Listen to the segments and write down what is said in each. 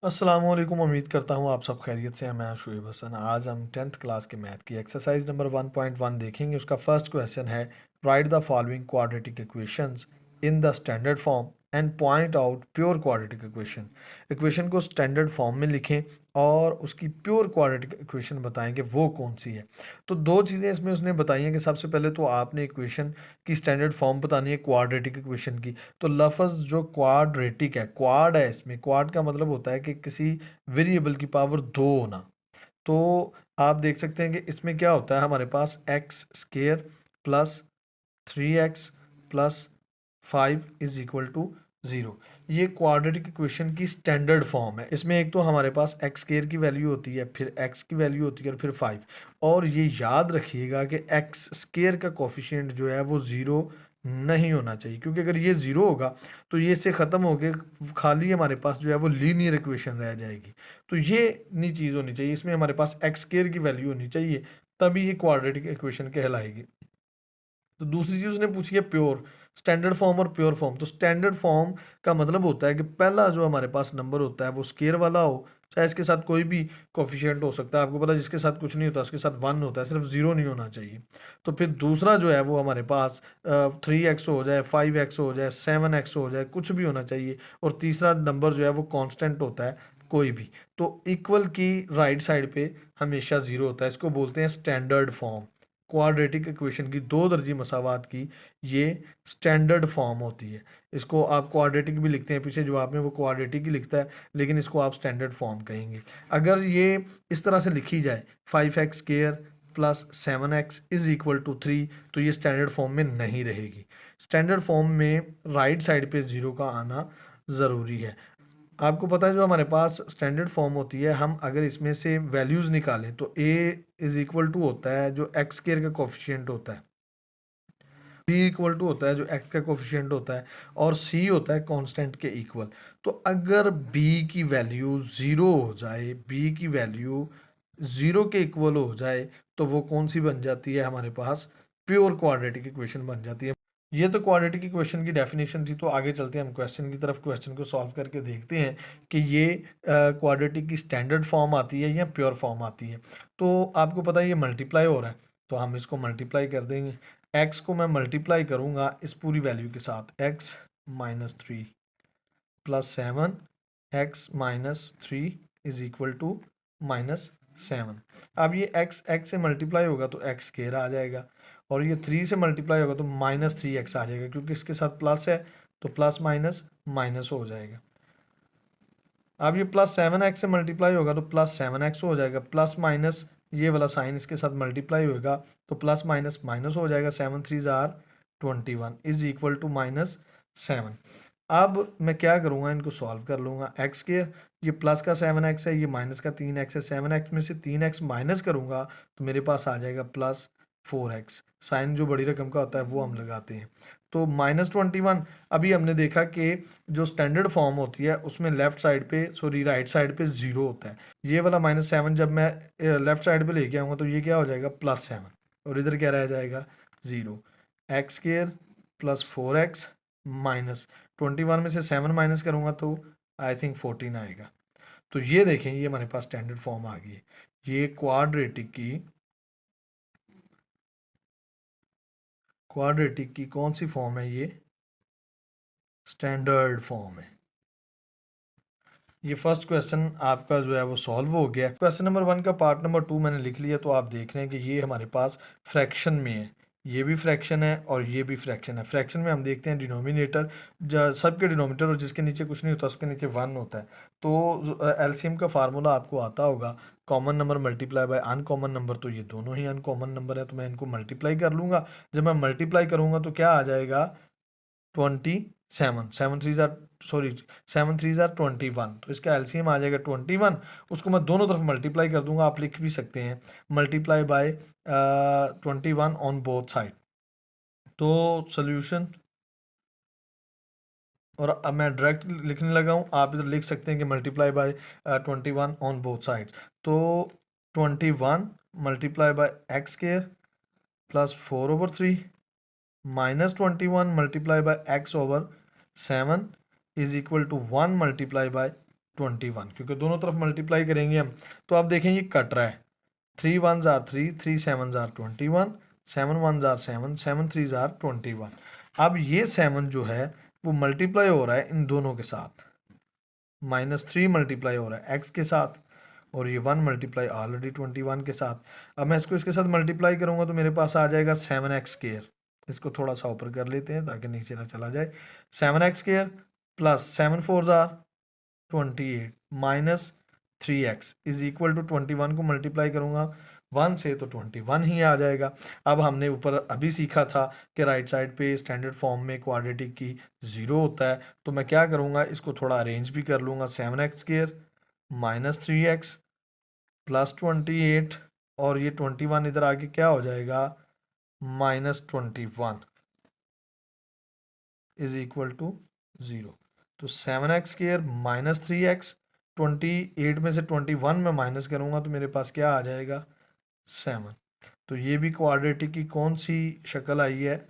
अस्सलामुअलैकुम। उम्मीद करता हूँ आप सब खैरियत से हैं। मैं शुएब हसन। आज हम 10th क्लास के मैथ की एक्सरसाइज नंबर 1.1 देखेंगे। उसका फर्स्ट क्वेश्चन है, right the following quadratic equations in the standard form and point out pure quadratic equation. Equation को स्टैंडर्ड फॉर्म में लिखें और उसकी प्योर क्वाड्रेटिक इक्वेशन बताएं कि वो कौन सी है। तो दो चीज़ें इसमें उसने बताई हैं कि सबसे पहले तो आपने इक्वेशन की स्टैंडर्ड फॉर्म बतानी है क्वाड्रेटिक इक्वेशन की। तो लफ्ज़ जो क्वाड्रेटिक है, क्वाड है, इसमें क्वाड का मतलब होता है कि किसी वेरिएबल की पावर दो होना। तो आप देख सकते हैं कि इसमें क्या होता है, हमारे पास X square plus 3x plus 5 is equal to 0। ये क्वाड्रेटिक इक्वेशन की स्टैंडर्ड फॉर्म है। इसमें एक तो हमारे पास एक्स स्केयर की वैल्यू होती है, फिर एक्स की वैल्यू होती है और फिर 5। और ये याद रखिएगा कि एक्स स्केयर का कोफिशिएंट जो है वो 0 नहीं होना चाहिए, क्योंकि अगर ये 0 होगा तो ये से ख़त्म हो के खाली हमारे पास जो है वो लीनियर इक्वेशन रह जाएगी। तो ये नहीं चीज़ होनी चाहिए, इसमें हमारे पास एक्स स्केयर की वैल्यू होनी चाहिए, तभी ये क्वाड्रेटिक इक्वेशन कहलाएगी। तो दूसरी चीज़ उसने पूछी है प्योर, स्टैंडर्ड फॉर्म और प्योर फॉर्म। तो स्टैंडर्ड फॉर्म का मतलब होता है कि पहला जो हमारे पास नंबर होता है वो स्केयर वाला हो, चाहे इसके साथ कोई भी कोफिशिएंट हो सकता है। आपको पता है जिसके साथ कुछ नहीं होता उसके साथ 1 होता है, सिर्फ 0 नहीं होना चाहिए। तो फिर दूसरा जो है वो हमारे पास 3x हो जाए, 5x हो जाए, 7x हो जाए, कुछ भी होना चाहिए। और तीसरा नंबर जो है वो कांस्टेंट होता है, कोई भी। तो इक्वल की राइट साइड पे हमेशा 0 होता है, इसको बोलते हैं स्टैंडर्ड फॉर्म। क्वाड्रेटिक इक्वेशन की दो दर्जी मसावात की ये स्टैंडर्ड फॉर्म होती है। इसको आप क्वाड्रेटिक भी लिखते हैं, पीछे जवाब में वो क्वाड्रेटिक ही लिखता है, लेकिन इसको आप स्टैंडर्ड फॉर्म कहेंगे। अगर ये इस तरह से लिखी जाए 5x square plus 7x is equal to 3, तो ये स्टैंडर्ड फॉर्म में नहीं रहेगी। स्टैंडर्ड फॉर्म में राइट साइड पे 0 का आना ज़रूरी है। आपको पता है जो हमारे पास स्टैंडर्ड फॉर्म होती है, हम अगर इसमें से वैल्यूज़ निकालें तो a इज इक्वल टू होता है जो एक्स स्केयर का कोफिशिएंट होता है, b इक्वल टू होता है जो x का कोफिशिएंट होता है, और c होता है कांस्टेंट के इक्वल। तो अगर b की वैल्यू 0 हो जाए, b की वैल्यू 0 के इक्वल हो जाए, तो वो कौन सी बन जाती है, हमारे पास प्योर क्वाड्रेटिक इक्वेशन बन जाती है। ये तो क्वाड्रेटिक इक्वेशन की डेफिनेशन थी। तो आगे चलते हैं हम क्वेश्चन की तरफ, क्वेश्चन को सॉल्व करके देखते हैं कि ये क्वाड्रेटिक की स्टैंडर्ड फॉर्म आती है या प्योर फॉर्म आती है। तो आपको पता है ये मल्टीप्लाई हो रहा है, तो हम इसको मल्टीप्लाई कर देंगे। एक्स को मैं मल्टीप्लाई करूंगा इस पूरी वैल्यू के साथ, x minus 3 plus 7, x minus 3 is equal to -7। अब ये एक्स एक्स से मल्टीप्लाई होगा तो एक्स स्केयर आ जाएगा, और ये 3 से मल्टीप्लाई होगा तो -3x आ जाएगा, क्योंकि इसके साथ प्लस है तो प्लस माइनस माइनस हो जाएगा। अब ये +7x से मल्टीप्लाई होगा तो +7x हो जाएगा, प्लस माइनस ये वाला साइन इसके साथ मल्टीप्लाई होगा तो प्लस माइनस माइनस हो जाएगा। 7 3 ज़ार 21 इज इक्वल टू -7। अब मैं क्या करूँगा, इनको सॉल्व कर लूँगा। एक्स के ये प्लस का 7x है, ये माइनस का 3x है, 7x में से 3x माइनस करूँगा तो मेरे पास आ जाएगा +4x। साइन जो बड़ी रकम का होता है वो हम लगाते हैं। तो -21, अभी हमने देखा कि जो स्टैंडर्ड फॉर्म होती है उसमें लेफ्ट साइड पे, सॉरी राइट साइड पे 0 होता है। ये वाला -7 जब मैं लेफ्ट साइड पे लेके आऊँगा तो ये क्या हो जाएगा, +7, और इधर क्या रह जाएगा, 0। X square plus 4x minus 21 में से 7 माइनस करूँगा तो आई थिंक 14 आएगा। तो ये देखें, ये हमारे पास स्टैंडर्ड फॉर्म आ गई है। ये क्वाड्रेटिक की कौन सी फॉर्म है, ये स्टैंडर्ड फॉर्म है। ये फर्स्ट क्वेश्चन आपका जो है वो सॉल्व हो गया। क्वेश्चन नंबर 1 का पार्ट नंबर 2 मैंने लिख लिया। तो आप देख रहे हैं कि ये हमारे पास फ्रैक्शन में है, ये भी फ्रैक्शन है और ये भी फ्रैक्शन है। फ्रैक्शन में हम देखते हैं डिनोमिनेटर, सबके डिनोमिनेटर और जिसके नीचे कुछ नहीं होता उसके नीचे 1 होता है। तो एलसीएम का फार्मूला आपको आता होगा, common number multiply by uncommon number. तो ये दोनों ही अनकॉमन नंबर है, तो मैं इनको मल्टीप्लाई कर लूँगा। जब मैं मल्टीप्लाई करूँगा तो क्या आ जाएगा, 27, 7 3 ज़ार 21, तो इसका एलसीएम आ जाएगा 21। उसको मैं दोनों तरफ मल्टीप्लाई कर दूंगा, आप लिख भी सकते हैं multiply by 21 on both side. तो सोल्यूशन, और अब मैं डायरेक्ट लिखने लगा हूँ, आप इधर लिख सकते हैं कि multiply by 21 on both side. तो 21 multiply by x square plus 4/3 -21 multiply by x over 7 is equal to 1 multiply by 21, क्योंकि दोनों तरफ मल्टीप्लाई करेंगे हम। तो आप देखें ये कट रहा है, 3 1s are 3, 3 7s are 21, 7 1s are 7, 7 3s are 21। अब ये 7 जो है वो मल्टीप्लाई हो रहा है इन दोनों के साथ, -3 मल्टीप्लाई हो रहा है x के साथ, और ये 1 मल्टीप्लाई ऑलरेडी 21 के साथ। अब मैं इसको इसके साथ मल्टीप्लाई करूंगा तो मेरे पास आ जाएगा 7x²। इसको थोड़ा सा ऊपर कर लेते हैं ताकि नीचे ना चला जाए। 7x² plus 7 4s are 28 minus 3x is equal to 21 को मल्टीप्लाई करूंगा 1 से तो 21 ही आ जाएगा। अब हमने ऊपर अभी सीखा था कि राइट साइड पे स्टैंडर्ड फॉर्म में क्वाड्रेटिक की 0 होता है, तो मैं क्या करूंगा, इसको थोड़ा अरेंज भी कर लूंगा। 7x² माइनस 3x प्लस 28, और ये 21 इधर आके क्या हो जाएगा, -21 इज इक्वल टू 0। तो 7x² माइनस 3x, 28 में से 21 में माइनस करूंगा तो मेरे पास क्या आ जाएगा, 7। तो ये भी क्वाड्रेटिक की कौन सी शक्ल आई है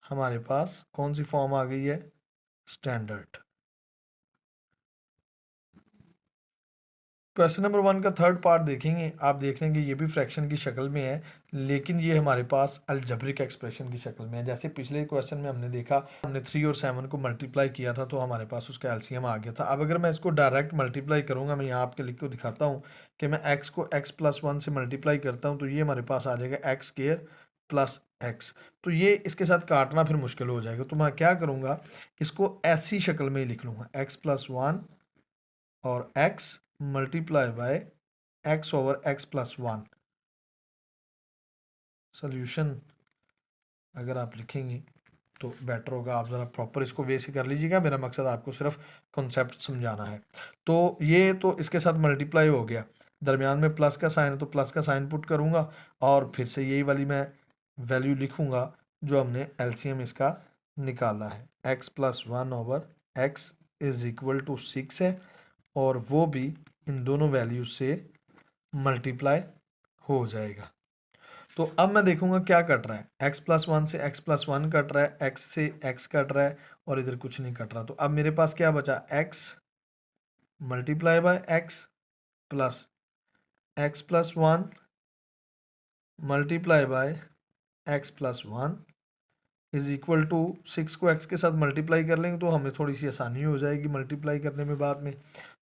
हमारे पास, कौन सी फॉर्म आ गई है, स्टैंडर्ड। क्वेश्चन नंबर 1 का थर्ड पार्ट देखेंगे, आप देख लेंगे ये भी फ्रैक्शन की शक्ल में है, लेकिन ये हमारे पास अलजेब्रिक एक्सप्रेशन की शक्ल में है। जैसे पिछले क्वेश्चन में हमने देखा, हमने 3 और 7 को मल्टीप्लाई किया था तो हमारे पास उसका एलसीएम आ गया था। अब अगर मैं इसको डायरेक्ट मल्टीप्लाई करूंगा, मैं यहाँ आपके लिख को दिखाता हूँ कि मैं x को x+1 से मल्टीप्लाई करता हूँ, तो ये हमारे पास आ जाएगा x² प्लस x। तो ये इसके साथ काटना फिर मुश्किल हो जाएगा, तो मैं क्या करूँगा, इसको ऐसी शक्ल में ही लिख लूँगा, x+1 और x multiply by x over x+1। Solution अगर आप लिखेंगे तो बेटर होगा, आप ज़रा प्रॉपर इसको वे से कर लीजिएगा, मेरा मकसद आपको सिर्फ कॉन्सेप्ट समझाना है। तो ये तो इसके साथ मल्टीप्लाई हो गया, दरमियान में प्लस का साइन है तो प्लस का साइन पुट करूँगा, और फिर से यही वाली मैं वैल्यू लिखूँगा जो हमने एलसीएम इसका निकाला है, x+1 over x is equal to 6 है, और वो भी इन दोनों वैल्यूज से मल्टीप्लाई हो जाएगा। तो अब मैं देखूंगा क्या कट रहा है, x+1 से x+1 कट रहा है, x से x कट रहा है, और इधर कुछ नहीं कट रहा। तो अब मेरे पास क्या बचा, x multiply by x plus x+1 multiply by x+1 is equal to 6 को x के साथ मल्टीप्लाई कर लेंगे तो हमें थोड़ी सी आसानी हो जाएगी मल्टीप्लाई करने में बाद में।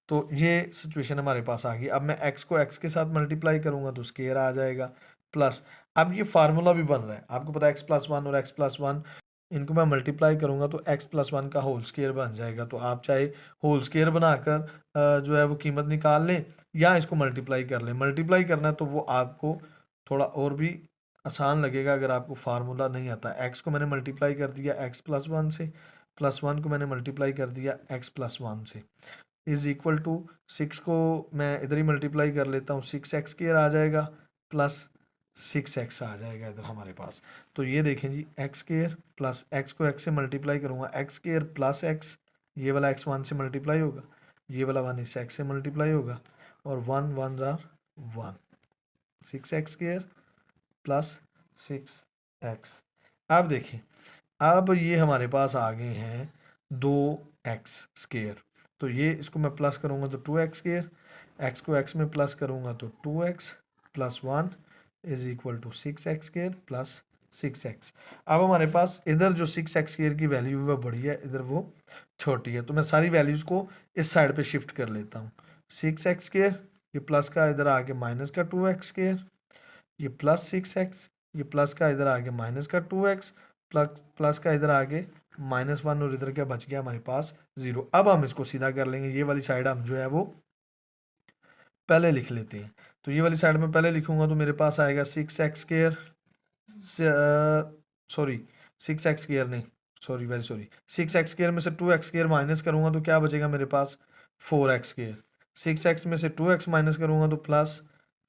तो ये सिचुएशन हमारे पास आ गई। अब मैं x को x के साथ मल्टीप्लाई करूंगा तो स्केयर आ जाएगा, प्लस अब ये फार्मूला भी बन रहा है, आपको पता है x+1 और x+1 इनको मैं मल्टीप्लाई करूंगा तो x+1 का होल स्केयर बन जाएगा। तो आप चाहे होल स्केयर बनाकर जो है वो कीमत निकाल लें, या इसको मल्टीप्लाई कर लें। मल्टीप्लाई करना है तो वो आपको थोड़ा और भी आसान लगेगा अगर आपको फार्मूला नहीं आता। x को मैंने मल्टीप्लाई कर दिया x+1 से, +1 को मैंने मल्टीप्लाई कर दिया x+1 से, इज इक्वल टू 6 को मैं इधर ही मल्टीप्लाई कर लेता हूँ, 6x² आ जाएगा प्लस 6x आ जाएगा इधर हमारे पास। तो ये देखें जी, x² प्लस x को x से मल्टीप्लाई करूँगा, x² प्लस x, ये वाला x 1 से मल्टीप्लाई होगा, ये वाला 1 इस x से मल्टीप्लाई होगा, और 1 1 आर 1, 6x² प्लस 6x। अब देखें, अब ये हमारे पास आ गए हैं 2x²। तो ये इसको मैं प्लस करूँगा तो 2x², x को x में प्लस करूँगा तो 2x plus 1 is equal to 6x² plus 6x। अब हमारे पास इधर जो 6x² की वैल्यू है वो बड़ी है, इधर वो छोटी है, तो मैं सारी वैल्यूज़ को इस साइड पे शिफ्ट कर लेता हूँ। 6x², ये प्लस का इधर आके माइनस का 2x², ये प्लस 6x, ये प्लस का इधर आगे माइनस का 2x, प्लस का इधर आगे -1, और इधर क्या बच गया हमारे पास 0। अब हम इसको सीधा कर लेंगे, ये वाली साइड हम जो है वो पहले लिख लेते हैं। तो ये वाली साइड में पहले लिखूंगा तो मेरे पास आएगा 6x², सॉरी 6x² नहीं, सॉरी वेरी सॉरी, 6x² में से 2x² माइनस करूंगा तो क्या बचेगा मेरे पास 4x², 6x में से 2x माइनस करूंगा तो प्लस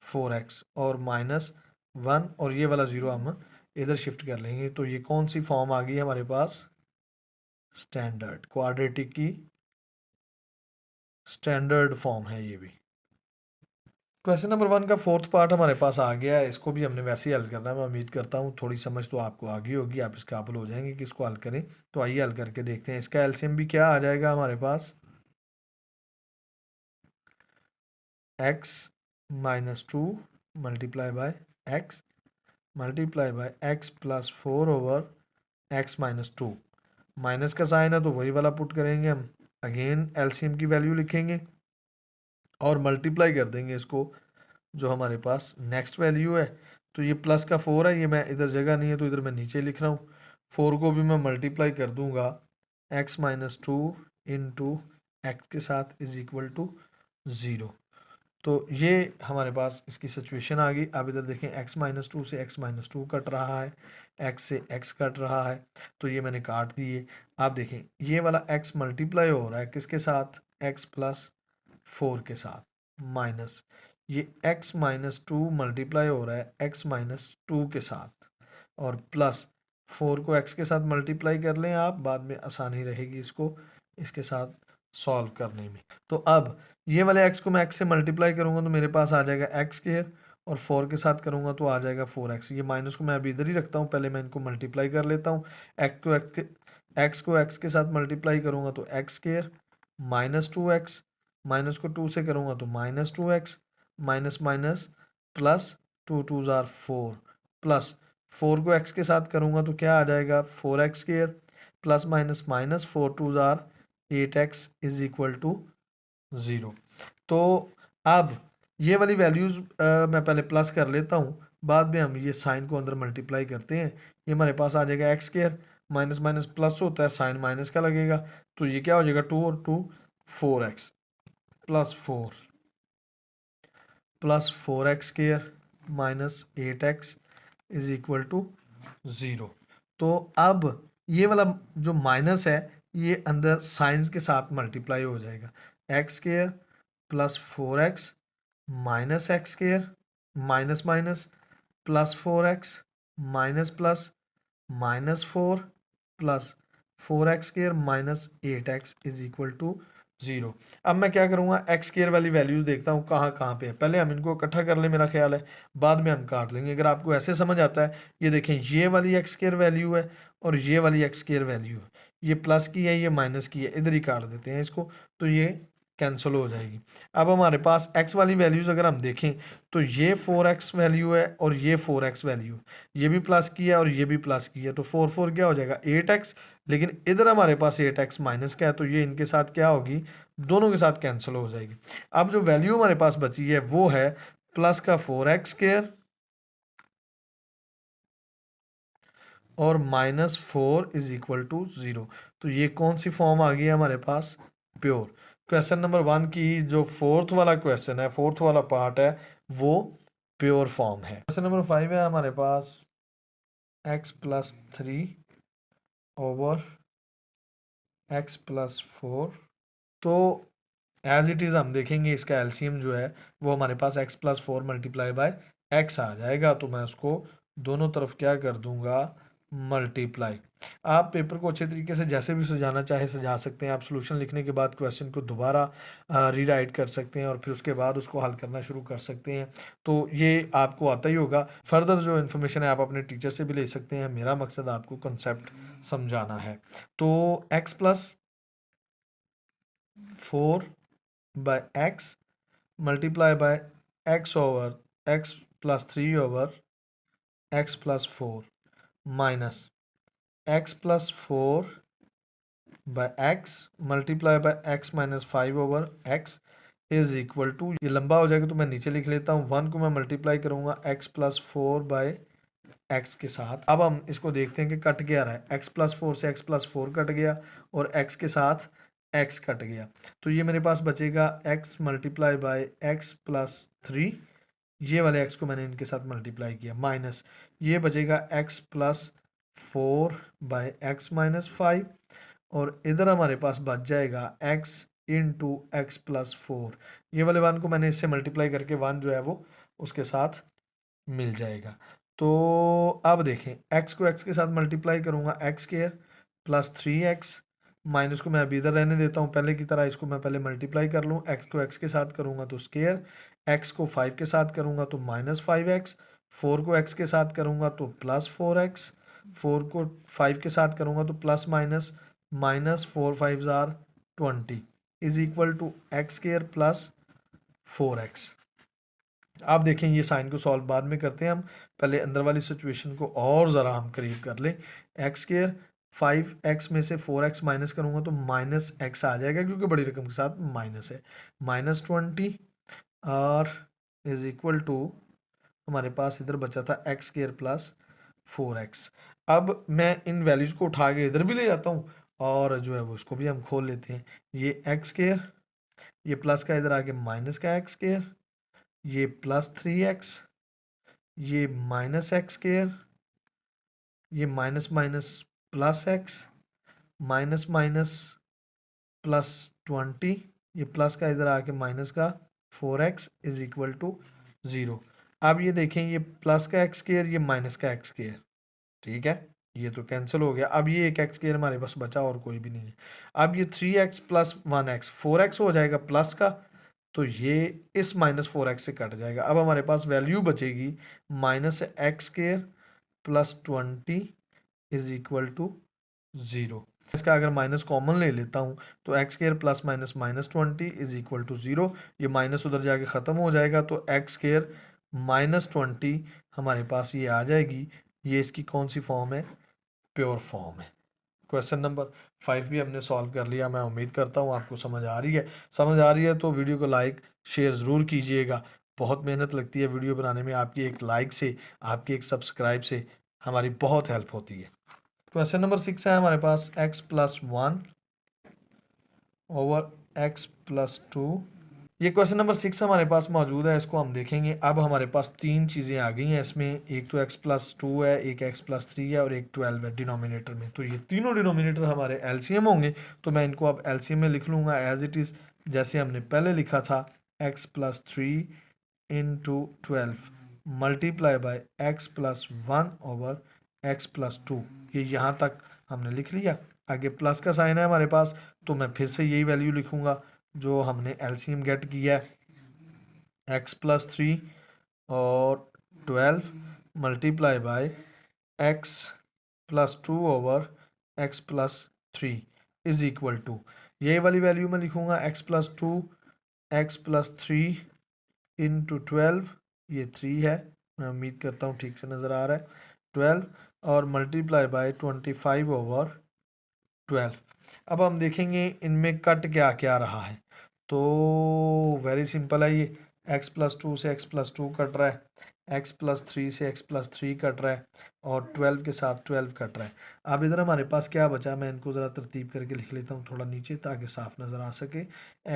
4x, और -1, और ये वाला 0 हम इधर शिफ्ट कर लेंगे। तो ये कौन सी फॉर्म आ गई हमारे पास, स्टैंडर्ड क्वाड्रेटिक की स्टैंडर्ड फॉर्म है ये भी। क्वेश्चन नंबर 1 का फोर्थ पार्ट हमारे पास आ गया है, इसको भी हमने वैसे ही हल करना है। मैं उम्मीद करता हूँ थोड़ी समझ तो आपको आ गई होगी, आप इसका काबिल हो जाएंगे कि इसको हल करें। तो आइए हल करके देखते हैं। इसका एलसीएम भी क्या आ जाएगा हमारे पास, X minus two multiply by X multiply by X plus four over X minus two. Minus का साइन है तो वही वाला पुट करेंगे हम, अगेन एलसीएम की वैल्यू लिखेंगे और मल्टीप्लाई कर देंगे इसको जो हमारे पास नेक्स्ट वैल्यू है। तो ये प्लस का फोर है, ये मैं इधर जगह नहीं है तो इधर मैं नीचे लिख रहा हूँ। फोर को भी मैं मल्टीप्लाई कर दूंगा x minus two into x के साथ इज इक्वल टू ज़ीरो। तो ये हमारे पास इसकी सिचुएशन आ गई। अब इधर देखें एक्स माइनस टू से एक्स माइनस टू कट रहा है, एक्स से एक्स कट रहा है, तो ये मैंने काट दिए। आप देखें ये वाला एक्स मल्टीप्लाई हो रहा है किसके साथ, एक्स प्लस फोर के साथ, माइनस ये एक्स माइनस टू मल्टीप्लाई हो रहा है एक्स माइनस टू के साथ, और प्लस फोर को एक्स के साथ मल्टीप्लाई कर लें आप, बाद में आसानी रहेगी इसको इसके साथ सॉल्व करने में। तो अब ये वाले एक्स को मैं एक्स से मल्टीप्लाई करूंगा तो मेरे पास आ जाएगा एक्स स्क्वायर, और फोर के साथ करूंगा तो आ जाएगा फोर एक्स। ये माइनस को मैं अभी इधर ही रखता हूँ, पहले मैं इनको मल्टीप्लाई कर लेता हूँ। एक्स को एक्स के साथ मल्टीप्लाई करूंगा तो x square minus two x, minus को टू से करूंगा तो minus two x, minus minus plus, two twos are four, plus four को एक्स के साथ करूंगा तो क्या आ जाएगा four x square, plus minus minus four twos are eight x is equal to zero. तो अब ये वाली वैल्यूज़ मैं पहले प्लस कर लेता हूँ, बाद में हम ये साइन को अंदर मल्टीप्लाई करते हैं। ये हमारे पास आ जाएगा x square, minus minus plus होता है, साइन माइनस का लगेगा, तो ये क्या हो जाएगा टू और two four x plus four x square minus eight x is equal to zero. तो अब ये वाला जो माइनस है ये अंदर साइंस के साथ मल्टीप्लाई हो जाएगा, x square plus four x minus x square, minus minus plus four x minus plus minus four plus four x square minus eight x is equal to zero. अब मैं क्या करूँगा, एक्स स्क्वायर वाली values देखता हूँ कहाँ कहाँ पे है, पहले हम इनको इकट्ठा कर लें मेरा ख्याल है, बाद में हम काट लेंगे। अगर आपको ऐसे समझ आता है, ये देखें ये वाली एक्स स्क्वायर वैल्यू है और ये वाली एक्स स्क्वायर वैल्यू है, ये प्लस की है ये माइनस की है, इधर ही काट देते हैं इसको, तो ये कैंसिल हो जाएगी। अब हमारे पास एक्स वाली वैल्यूज़ अगर हम देखें तो ये फोर एक्स वैल्यू है और ये फोर एक्स वैल्यू, ये भी प्लस की है और ये भी प्लस की है, तो फोर फोर क्या हो जाएगा एट एक्स, लेकिन इधर हमारे पास एट एक्स माइनस का है, तो ये इनके साथ क्या होगी, दोनों के साथ कैंसिल हो जाएगी। अब जो वैल्यू हमारे पास बची है वो है प्लस का फोर एक्स स्क्वायर और minus four is equal to zero. तो ये कौन सी फॉर्म आ गई है हमारे पास, प्योर। क्वेश्चन नंबर वन की जो फोर्थ वाला क्वेश्चन है, फोर्थ वाला पार्ट है, वो प्योर फॉर्म है। क्वेश्चन नंबर फाइव है हमारे पास X plus three over X plus four. तो एज इट इज़ हम देखेंगे इसका एलसीएम जो है वो हमारे पास X plus four multiply by X आ जाएगा, तो मैं उसको दोनों तरफ क्या कर दूंगा, मल्टीप्लाई। आप पेपर को अच्छे तरीके से जैसे भी सजाना चाहे सजा सकते हैं। आप सोल्यूशन लिखने के बाद क्वेश्चन को दोबारा रीराइट कर सकते हैं और फिर उसके बाद उसको हल करना शुरू कर सकते हैं, तो ये आपको आता ही होगा। फर्दर जो इन्फॉर्मेशन है आप अपने टीचर से भी ले सकते हैं, मेरा मकसद आपको कंसेप्ट समझाना है। तो x plus four by x multiply by x over x plus 3 over x plus 4 minus x plus 4 by x multiply by x minus 5 over x is equal to, ये लंबा हो जाएगा तो मैं नीचे लिख लेता हूँ, वन को मैं मल्टीप्लाई करूँगा x plus four by x के साथ। अब हम इसको देखते हैं कि कट क्या रहा है, एक्स प्लस फोर से एक्स प्लस फोर कट गया और एक्स के साथ एक्स कट गया, तो ये मेरे पास बचेगा x multiply by X plus three, ये वाले एक्स को मैंने इनके साथ मल्टीप्लाई किया, माइनस ये बचेगा x plus four by x minus five, और इधर हमारे पास बच जाएगा x into x plus four. ये वाले वन को मैंने इससे मल्टीप्लाई करके वन जो है वो उसके साथ मिल जाएगा। तो अब देखें x को x के साथ मल्टीप्लाई करूंगा, x square plus three x, minus को मैं अभी इधर रहने देता हूँ, पहले की तरह इसको मैं पहले मल्टीप्लाई कर लूँ, x को x के साथ करूंगा तो स्क्वायर, x को 5 के साथ करूंगा तो माइनस फाइव एक्स, फोर को x के साथ करूंगा तो प्लस फोर एक्स, फोर को 5 के साथ करूंगा तो plus minus minus four fives are 20 is equal to x square plus 4x। आप देखें ये साइन को सॉल्व बाद में करते हैं हम, पहले अंदर वाली सिचुएशन को और ज़रा हम करीब कर लें। एक्स स्क्वायर 5x में से 4x माइनस करूँगा तो माइनस x आ जाएगा, क्योंकि बड़ी रकम के साथ माइनस है। -20 और इज इक्वल टू हमारे पास इधर बचा था एक्स स्क्वायर प्लस 4x। अब मैं इन वैल्यूज़ को उठा के इधर भी ले जाता हूँ और जो है वो इसको भी हम खोल लेते हैं। ये एक्स स्क्वायर, ये प्लस का इधर आके माइनस का एक्स स्क्वायर, ये +3x, ये -x स्क्वायर, ये minus minus plus x, minus minus +20, ये प्लस का इधर आके माइनस का 4x इज इक्वल टू 0। अब ये देखें ये प्लस का एक्स स्क्वायर, ये माइनस का एक्स स्क्वायर, ठीक है, ये तो कैंसिल हो गया। अब ये एक एक्स स्क्वायर हमारे पास बचा और कोई भी नहीं है। अब ये 3x प्लस 1x 4x हो जाएगा प्लस का, तो ये इस -4x से कट जाएगा। अब हमारे पास वैल्यू बचेगी -x square plus 20 is equal to 0। इसका अगर माइनस कॉमन ले लेता हूँ तो x square plus minus -20 is equal to 0। ये माइनस उधर जाके ख़त्म हो जाएगा, तो एक्स स्क्वायर -20 हमारे पास ये आ जाएगी। ये इसकी कौन सी फॉर्म है? प्योर फॉर्म है। क्वेश्चन नंबर 5 भी हमने सॉल्व कर लिया। मैं उम्मीद करता हूँ आपको समझ आ रही है। समझ आ रही है तो वीडियो को लाइक शेयर ज़रूर कीजिएगा। बहुत मेहनत लगती है वीडियो बनाने में, आपकी एक लाइक से, आपकी एक सब्सक्राइब से हमारी बहुत हेल्प होती है। क्वेश्चन नंबर 6 है हमारे पास x+1 ओवर x+2। ये क्वेश्चन नंबर 6 हमारे पास मौजूद है, इसको हम देखेंगे। अब हमारे पास तीन चीज़ें आ गई हैं इसमें, एक तो x+2 है, एक x+3 है और एक 12 है डिनोमिनेटर में। तो ये तीनों डिनोमिनेटर हमारे एलसीएम होंगे, तो मैं इनको अब एलसीएम में लिख लूँगा एज इट इज़, जैसे हमने पहले लिखा था x+3 into 12 multiply by x+1 over x+2। ये यहाँ तक हमने लिख लिया। आगे प्लस का साइन है हमारे पास, तो मैं फिर से यही वैल्यू लिखूंगा जो हमने एलसीएम गेट किया है, x+3 और 12 multiply by x+2 over x+3 is equal to, यही वाली वैल्यू मैं लिखूंगा x+2 x+3 इंटू 12, ये 3 है, मैं उम्मीद करता हूँ ठीक से नज़र आ रहा है, 12 और मल्टीप्लाई बाय 25 ओवर 12। अब हम देखेंगे इनमें कट क्या क्या रहा है, तो वेरी सिंपल है। ये x+2 से x+2 कट रहा है, x+3 से x+3 कट रहा है और 12 के साथ 12 कट रहा है। अब इधर हमारे पास क्या बचा, मैं इनको ज़रा तरतीब करके लिख लेता हूँ थोड़ा नीचे ताकि साफ नज़र आ सके।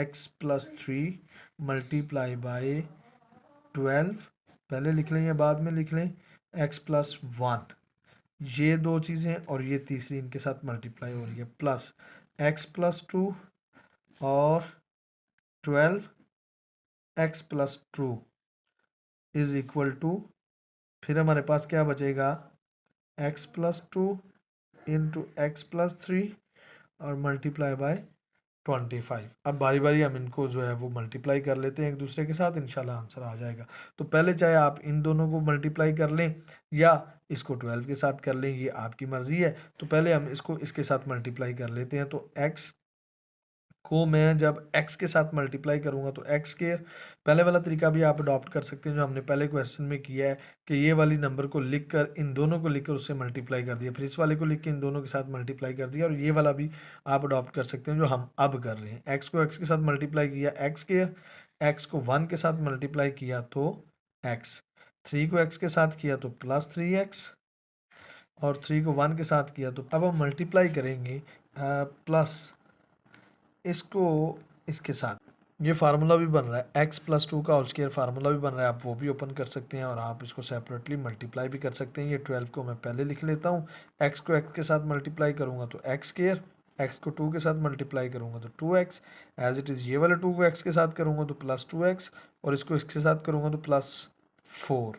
x+3 मल्टीप्लाई बाय 12, पहले लिख लें या बाद में लिख लें, x+1, ये दो चीज़ें और ये तीसरी इनके साथ मल्टीप्लाई हो रही है, प्लस x+2 और 12 x+2 इज इक्वल टू, फिर हमारे पास क्या बचेगा, x+2 इंटू x+3 और मल्टीप्लाई बाय 25। अब बारी बारी हम इनको जो है वो मल्टीप्लाई कर लेते हैं एक दूसरे के साथ, इंशाल्लाह आंसर आ जाएगा। तो पहले चाहे आप इन दोनों को मल्टीप्लाई कर लें या इसको 12 के साथ कर लें, ये आपकी मर्ज़ी है। तो पहले हम इसको इसके साथ मल्टीप्लाई कर लेते हैं। तो x को मैं जब x के साथ मल्टीप्लाई करूंगा तो x के, पहले वाला तरीका भी आप अडॉप्ट कर सकते हैं जो हमने पहले क्वेश्चन में किया है कि ये वाली नंबर को लिखकर इन दोनों को लिखकर उससे मल्टीप्लाई कर दिया, फिर इस वाले को लिख के इन दोनों के साथ मल्टीप्लाई कर दिया, और ये वाला भी आप अडॉप्ट कर सकते हैं जो हम अब कर रहे हैं। x को x के साथ मल्टीप्लाई किया x के, x को 1 के साथ मल्टीप्लाई किया तो x, 3 को x के साथ किया तो +3x और 3 को 1 के साथ किया तो, अब हम मल्टीप्लाई करेंगे प्लस इसको इसके साथ, ये फार्मूला भी बन रहा है x+2 का होल स्क्वायर फार्मूला भी बन रहा है, आप वो भी ओपन कर सकते हैं और आप इसको सेपरेटली मल्टीप्लाई भी कर सकते हैं। ये 12 को मैं पहले लिख लेता हूँ, x को x के साथ मल्टीप्लाई करूँगा तो x स्क्वायर, x को 2 के साथ मल्टीप्लाई करूँगा तो 2x, एज इट इज़ ये वाला 2 को x के साथ करूँगा तो +2x और इसको इसके साथ करूँगा तो +4,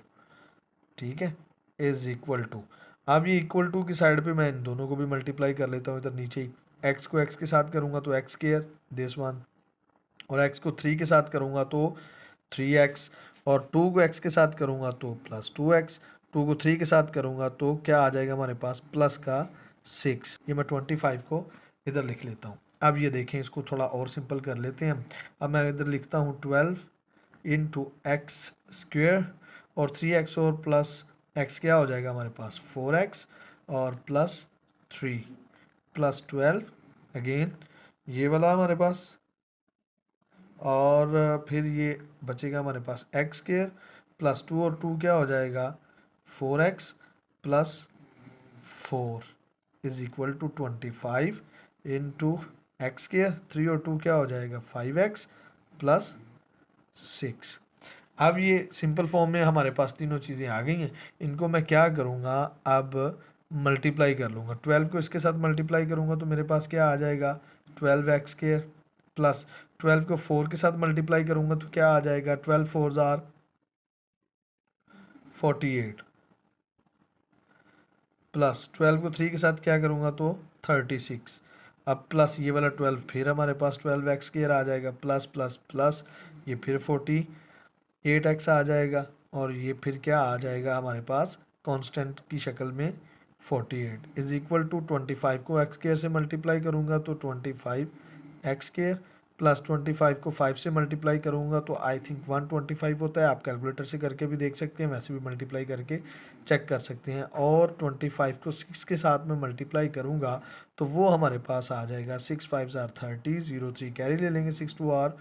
ठीक है, इज इक्वल टू। अब ये इक्वल टू की साइड पे मैं इन दोनों को भी मल्टीप्लाई कर लेता हूँ इधर नीचे ही, x को x के साथ करूँगा तो x स्क्वायर दिस वन, और x को 3 के साथ करूँगा तो 3x, और 2 को x के साथ करूँगा तो +2x, 2 को 3 के साथ करूँगा तो क्या आ जाएगा हमारे पास, प्लस का 6। ये मैं 25 को इधर लिख लेता हूँ। अब ये देखें, इसको थोड़ा और सिंपल कर लेते हैं हम। अब मैं इधर लिखता हूँ 12 इंटू एक्स स्क्वेयर, और 3x और प्लस x क्या हो जाएगा हमारे पास 4x, और प्लस 3 प्लस 12 अगेन ये वाला हमारे पास, और फिर ये बचेगा हमारे पास एक्स स्क्वेयर प्लस 2 और 2 क्या हो जाएगा 4x plus 4 is equal to 25 into x square, 3 और 2 क्या हो जाएगा 5x प्लस 6। अब ये सिंपल फॉर्म में हमारे पास तीनों चीज़ें आ गई हैं। इनको मैं क्या करूँगा, अब मल्टीप्लाई कर लूँगा। 12 को इसके साथ मल्टीप्लाई करूँगा तो मेरे पास क्या आ जाएगा 12x स्क्वेयर, प्लस 12 को 4 के साथ मल्टीप्लाई करूँगा तो क्या आ जाएगा 12 4 ज़ार 48, प्लस 12 को 3 के साथ क्या करूँगा तो 36। अब प्लस ये वाला 12 फिर हमारे पास 12x स्क्वेयर आ जाएगा, प्लस प्लस प्लस ये फिर 48x आ जाएगा, और ये फिर क्या आ जाएगा हमारे पास कांस्टेंट की शक्ल में 48 इज इक्वल टू 25 को एक्स स्क्वेयर से मल्टीप्लाई करूँगा तो 25 एक्स स्क्वेयर, प्लस 25 को 5 से मल्टीप्लाई करूँगा तो आई थिंक 125 होता है। आप कैलकुलेटर से करके भी देख सकते हैं, वैसे भी मल्टीप्लाई करके चेक कर सकते हैं। और 25 को 6 के साथ में मल्टीप्लाई करूँगा तो वो हमारे पास आ जाएगा 6 5 आर 30, 0 3 कैरी ले लेंगे, 6 2 आर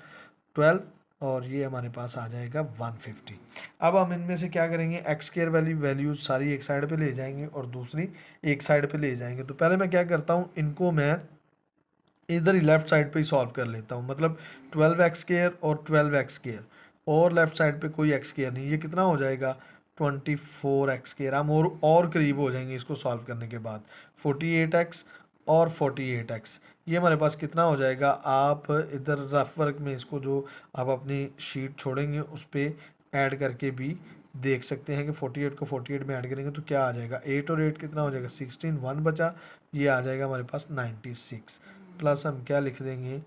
12, और ये हमारे पास आ जाएगा 150। अब हम इनमें से क्या करेंगे, एक्स स्क्वायर वाली वैल्यूज सारी एक साइड पे ले जाएंगे और दूसरी एक साइड पे ले जाएंगे। तो पहले मैं क्या करता हूँ, इनको मैं इधर ही लेफ्ट साइड पे ही सॉल्व कर लेता हूँ। मतलब 12x स्क्वायर और 12x स्क्वायर, और लेफ्ट साइड पे कोई एक्स स्क्वायर नहीं, ये कितना हो जाएगा 24x स्क्वायर। हम और करीब हो जाएंगे इसको सॉल्व करने के बाद। 48x और 48x, ये हमारे पास कितना हो जाएगा, आप इधर रफ वर्क में इसको जो आप अपनी शीट छोड़ेंगे उस पर ऐड करके भी देख सकते हैं कि 48 को 48 में ऐड करेंगे तो क्या आ जाएगा, 8 और 8 कितना हो जाएगा 16, 1 बचा, ये आ जाएगा हमारे पास 96, प्लस हम क्या लिख देंगे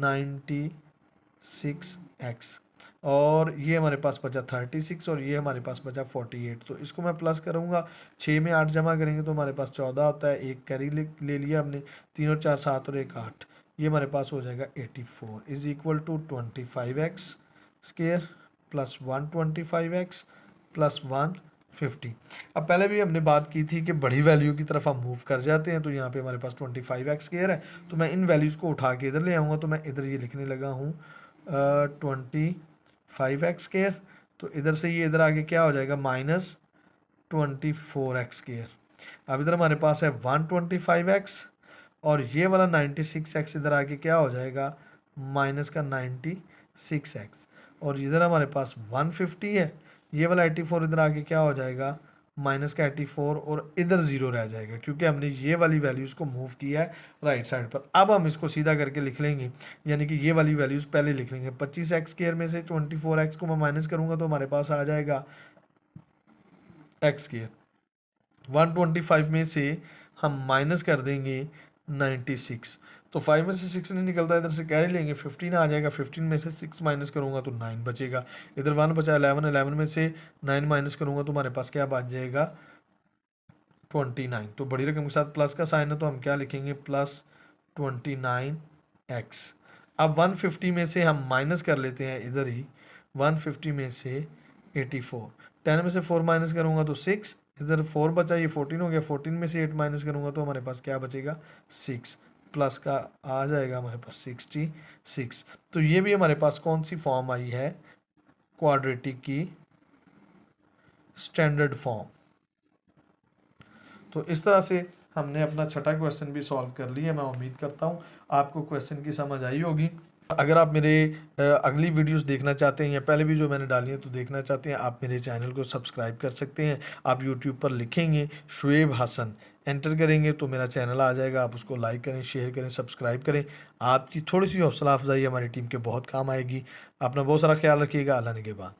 96x, और ये हमारे पास बचा 36, और ये हमारे पास बचा 48। तो इसको मैं प्लस करूँगा, 6 में 8 जमा करेंगे तो हमारे पास 14 होता है, एक कैरी ले लिया हमने, 3 और 4 7 और 1 8, ये हमारे पास हो जाएगा 84 is equal to 25x square plus 125x plus 150। अब पहले भी हमने बात की थी कि बड़ी वैल्यू की तरफ हम मूव कर जाते हैं, तो यहाँ पे हमारे पास 25x स्क्वेयर है, तो मैं इन वैल्यूज़ को उठा के इधर ले आऊँगा, तो मैं इधर ये लिखने लगा हूँ 25x स्क्वेयर, तो इधर से ये इधर आके क्या हो जाएगा -24x स्क्वेयर। अब इधर हमारे पास है 125x, और ये वाला 96x इधर आके क्या हो जाएगा माइनस का 96x, और इधर हमारे पास 150 है, ये वाला 84 इधर आके क्या हो जाएगा माइनस का 84, और इधर ज़ीरो रह जाएगा क्योंकि हमने ये वाली वैल्यूज़ को मूव किया है राइट साइड पर। अब हम इसको सीधा करके लिख लेंगे, यानी कि ये वाली वैल्यूज़ पहले लिख लेंगे। 25x स्क्वायर में से 24x को मैं माइनस करूँगा तो हमारे पास आ जाएगा एक्स स्क्वायर। 125 में से हम माइनस कर देंगे 96, तो 5 में से 6 नहीं निकलता, इधर से कैरी लेंगे, 15 आ जाएगा। 15 में से 6 माइनस करूँगा तो 9 बचेगा, इधर 1 बचा 11, 11 में से 9 माइनस करूँगा तो हमारे पास क्या बच जाएगा 29। तो बड़ी रकम के साथ प्लस का साइन है तो हम क्या लिखेंगे प्लस 29x। अब 150 में से हम माइनस कर लेते हैं इधर ही, 150 में से 84, 10 में से 4 माइनस करूँगा तो 6, इधर 4 बचा, ये 14 हो गया, 14 में से 8 माइनस करूँगा तो हमारे पास क्या बचेगा 6, प्लस का आ जाएगा हमारे पास 66। तो ये भी हमारे पास कौन सी फॉर्म आई है, क्वाड्रेटिक की स्टैंडर्ड फॉर्म। तो इस तरह से हमने अपना छठा क्वेश्चन भी सॉल्व कर लिया। मैं उम्मीद करता हूँ आपको क्वेश्चन की समझ आई होगी। अगर आप मेरे अगली वीडियोस देखना चाहते हैं या पहले भी जो मैंने डाली है तो देखना चाहते हैं, आप मेरे चैनल को सब्सक्राइब कर सकते हैं। आप यूट्यूब पर लिखेंगे शुएब हसन, एंटर करेंगे तो मेरा चैनल आ जाएगा। आप उसको लाइक करें, शेयर करें, सब्सक्राइब करें। आपकी थोड़ी सी हौसला अफजाई हमारी टीम के बहुत काम आएगी। अपना बहुत सारा ख्याल रखिएगा। अल्लाह ने के बाद।